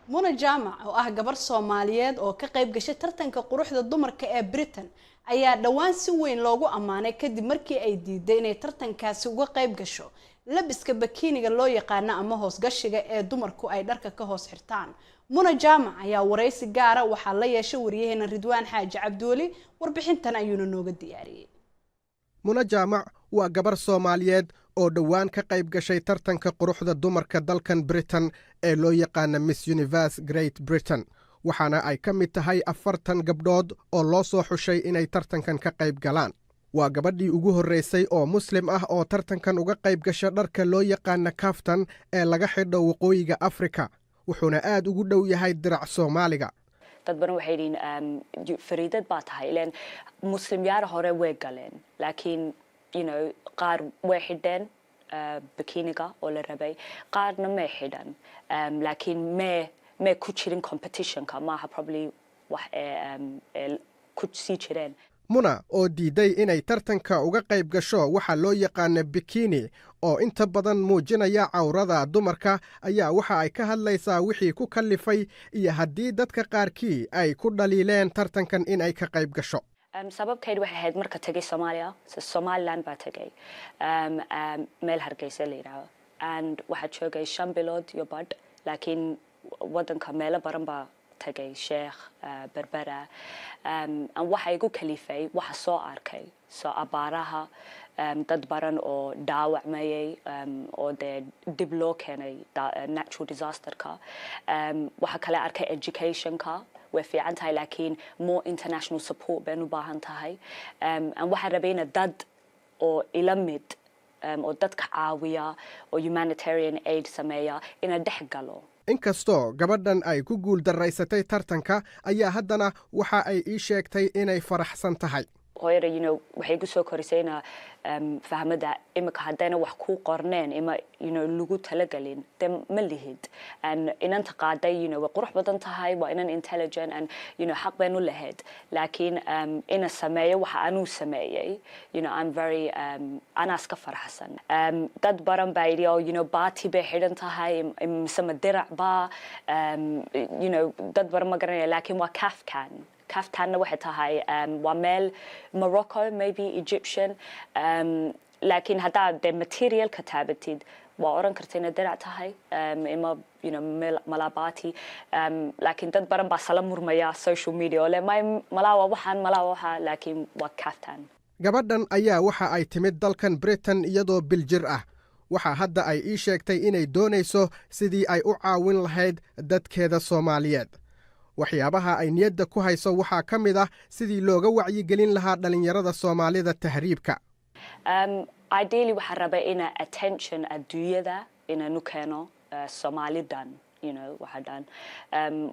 Muna Jaamac oo ah gabar Soomaaliyeed oo ka qayb gashay tartanka quruxda dumarka ee Britain ayaa dhawaan si weyn loogu amaanay kadib markii ay diiday inay tartankaasi uga qayb gasho labiska bikiniga loo yaqaan ama hoos gashiga ee dumarku ay dharka ka hoos xirtaan. Muna Jaamac ayaa wareysi gaara waxa la yeeshay wariyaheena Ridwaan Xaaji Cabduuli warbixintan ayuu nooga diyaariyay. Muna Jaamac waa gabar Soomaaliyeed oo dhawaan ka qayb gashay tartanka quruxda dumarka dalkan Britain ee loo yaqaan Miss Universe Great Britain, waxaana ay ka mid tahay 40 gabdhood oo loo soo xushay inay tartankan ka qayb galaan. waa gabadhii ugu horreysay oo muslim ah oo tartankan uga qayb gasha dharka loo yaqaan kaftan ee laga xidho waqooyiga Afrika, wuxuuna aad ugu dhow yahay dirac Soomaaliga. dad badan waxay yidhiin fariidad baa tahay ileen muslimyaal hore way galeen laakiin qaar way xidheen bikiniga oo la rabay, qaarna may xidhan laakiin may ku jirin competitionka, maaha probably wax ku sii jireen. Muna oo diiday inay tartanka uga qayb gasho waxa loo yaqaan bikini oo inta badan muujinaya cawrada dumarka ayaa waxa ay ka hadlaysaa wixii ku kallifay iyo haddii dadka qaarkii ay ku dhaliileen tartankan in ay ka qayb gasho. sababkeed waxay ahayd marka tagay Soomaaliya, Somaliland baa tagay meel Hargeysa la yiraahdo, and waxa joogay 5 bilood iyo badh, laakiin wadanka meelo badan baa tagay Sheekh Berbera, waxa igu kalifay waxa soo arkay soo abaaraha, dad badan oo dhaawacmayay oo dib loo keenay natural disasterka, waxa kale arkay educationka way fiican tahay laakiin more international support baynu baahan tahay, waxa rabayna dad oo ila mid oo dadka caawiya oo humanitarian aid sameeya ina dhex galo. inkastoo gabadhan ay ku guul daraysatay tartanka ayaa haddana waxa ay ii sheegtay inay faraxsan tahay. hooyada waxay igu soo korisayna fahmada imika haddayna wax ku qorneen ima lagu talagelin de ma lihid, inanta qaaday way qurux badan tahay, waa inan intelligent and xaq baynu lahayd, laakiin ina sameeyo waxa anuu sameeyey I'm very anaas ka faraxsan. dad badan baa yidhi baati bay xidhan tahay mise ma dirac baa dad badan ma garanaya, laakiin waa kaftanna waxay tahay waa meel Morocco, maybe Egyptian, laakiin haddaad de material ka taabatid waa oran karta inay dirac tahay ima malabati, laakiin dad badan baa sala murmaya social media oo le malawa waxa, laakiin waa kaftan. gabadhan ayaa waxa ay timid dalkan Britain iyadoo biljir ah. waxa hadda ay ii sheegtay inay doonayso sidii ay u caawin lahayd dadkeeda Soomaaliyeed. waxyaabaha ay niyadda ku hayso waxaa ka mid ah sidii looga wacyigelin lahaa dhalinyarada Soomaalida tahriibka. Ideally waxa rabaa ina attention adduunyada inanu keeno Soomaalidan,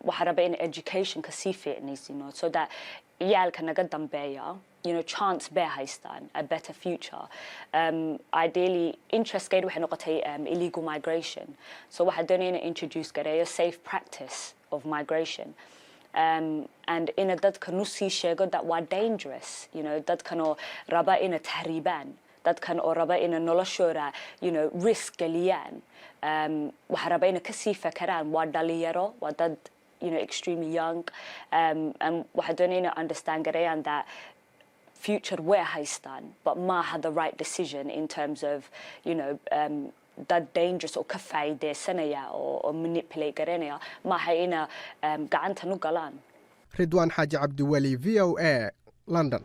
waxa rabaa in education ka sii fiicnaysino so that ciyaalka naga dambeeya chance bay haystaan a better future. Ideally interestkeed waxay noqotay illegal migration, so waxa doonaya ina introduce gareeyo safe practice of migration, and ina dadka nu sii sheego that waa dangerous, dadkan oo raba ina tahriibaan, dadkan oo raba ina noloshooda risk geliyaan, waxa raba ina kasii fakaraan waa dhalinyaro, waa dad extremely young, and waxa doonaya ina understand gareeyaan that future way haystaan but maaha the right decision in terms of dad dangerous oo ka faa'iideysanaya oo manipulate garanaya maaha ina gacanta nu galaan. Ridwaan Xaaji Cabdiwali, VOA, London.